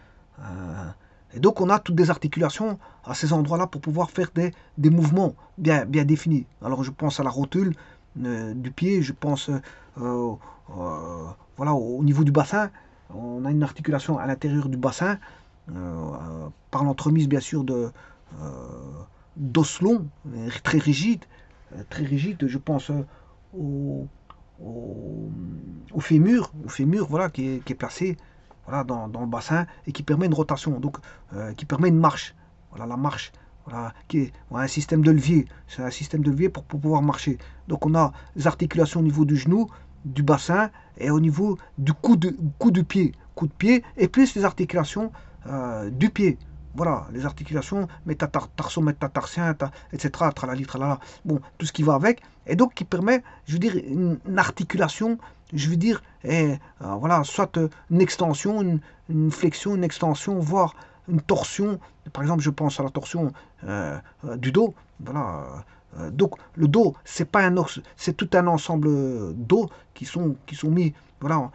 Et donc, on a toutes des articulations à ces endroits-là pour pouvoir faire des mouvements bien définis. Alors, je pense à la rotule du pied, je pense voilà, au niveau du bassin. On a une articulation à l'intérieur du bassin, par l'entremise, bien sûr, d'os longs, très rigides. Je pense au fémur, voilà, qui est placé voilà, dans le bassin et qui permet une rotation, donc qui permet une marche. Voilà la marche, voilà, qui est voilà, un système de levier. C'est un système de levier pour pouvoir marcher. Donc on a les articulations au niveau du genou, du bassin et au niveau du cou du pied. Coup de pied et plus les articulations du pied. Voilà, les articulations, tarso-métatarsien, etc. Tralali, tralala. Bon, tout ce qui va avec. Et donc, qui permet, je veux dire, une articulation, je veux dire, voilà, soit une extension, une flexion, une extension, voire une torsion. Par exemple, je pense à la torsion du dos. Voilà. Donc, le dos, c'est pas un os, c'est tout un ensemble d'os qui sont mis, voilà,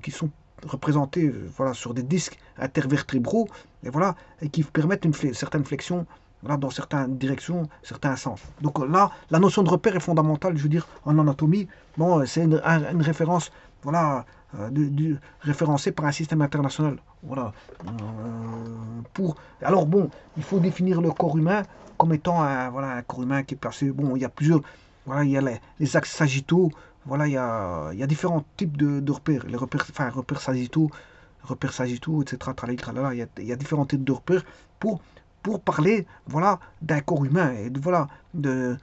qui sont représentés voilà, sur des disques intervertébraux et voilà, et qui permettent une certaine flexion voilà, dans certaines directions, certains sens. Donc là, la notion de repère est fondamentale, je veux dire, en anatomie. Bon, c'est une référence, voilà, référencée par un système international. Voilà. Alors bon, il faut définir le corps humain comme étant voilà, un corps humain qui est placé. Bon, il y a plusieurs. Voilà, il y a les axes sagittaux. Voilà, il y a différents types de repères. Les repères, enfin, repères sagittaux, etc. Tralala, il y a différents types de repères pour parler voilà, d'un corps humain et voilà, de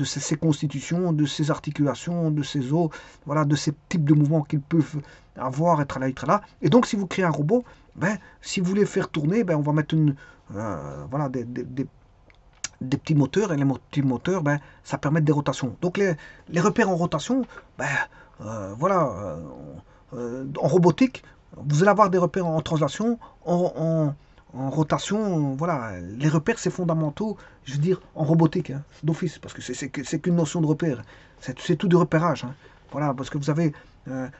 ses constitutions, de ses articulations, de ses os, voilà, de ces types de mouvements qu'ils peuvent avoir, et tralala, tralala. Et donc, si vous créez un robot, ben, si vous voulez faire tourner, ben, on va mettre voilà, des petits moteurs, et les petits moteurs, ben, ça permet des rotations. Donc les repères en rotation, ben, voilà, en robotique, vous allez avoir des repères en translation, en rotation, voilà. Les repères, c'est fondamentaux, je veux dire, en robotique, hein, d'office, parce que c'est qu'une notion de repère. C'est tout du repérage. Hein. Voilà, parce que vous avez,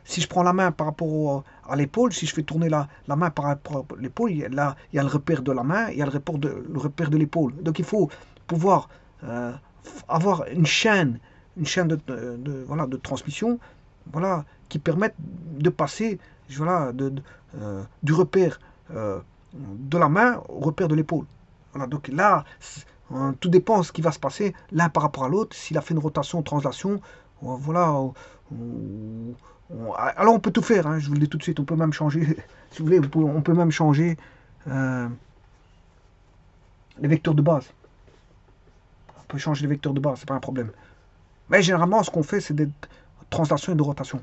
si je prends la main par rapport à l'épaule, si je fais tourner la main par rapport à l'épaule, là, il y a le repère de la main, il y a le repère de l'épaule. Donc il faut pouvoir avoir une chaîne voilà, de transmission voilà, qui permette de passer voilà, du repère de la main au repère de l'épaule. Voilà, donc là, tout dépend de ce qui va se passer l'un par rapport à l'autre, s'il a fait une rotation, translation, voilà. Alors on peut tout faire, hein, je vous le dis tout de suite, on peut même changer, si vous voulez, on peut même changer les vecteurs de base. On peut changer les vecteurs de base, c'est pas un problème. Mais généralement, ce qu'on fait, c'est des translations et de rotation.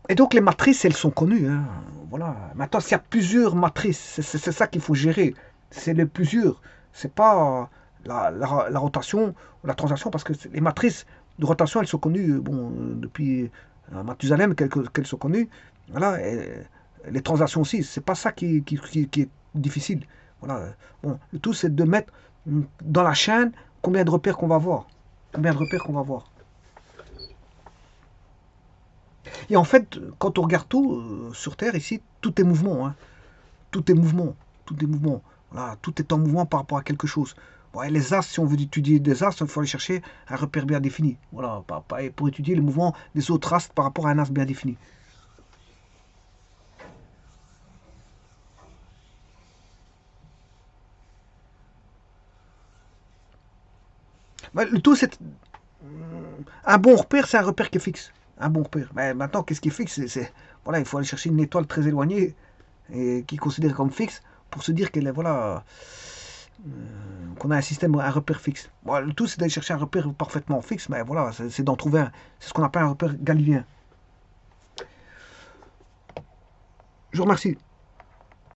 Et donc les matrices, elles sont connues. Hein. Voilà. Maintenant, s'il y a plusieurs matrices, c'est ça qu'il faut gérer. C'est les plusieurs. C'est pas la rotation ou la translation, parce que les matrices de rotation, elles sont connues bon, depuis Mathusalem, qu'elles sont connues. Voilà. Et les translations aussi, c'est pas ça qui est difficile. Voilà. Bon, le tout, c'est de mettre dans la chaîne combien de repères qu'on va voir. Combien de repères qu'on va voir. Et en fait, quand on regarde tout sur Terre, ici, tout est mouvement. Hein. Tout est mouvement. Tout est mouvement. Voilà, tout est en mouvement par rapport à quelque chose. Bon, et les astres, si on veut étudier des astres, il faut aller chercher un repère bien défini. Voilà, pour étudier le mouvement des autres astres par rapport à un astre bien défini. Mais le tout, c'est un bon repère, c'est un repère qui est fixe. Un bon repère. Mais maintenant, qu'est-ce qui est fixe? Voilà, il faut aller chercher une étoile très éloignée et qui est considérée comme fixe pour se dire qu'elle est voilà qu'on a un système, un repère fixe. Bon, le tout, c'est d'aller chercher un repère parfaitement fixe, mais voilà, c'est d'en trouver un. C'est ce qu'on appelle un repère galiléen. Je vous remercie.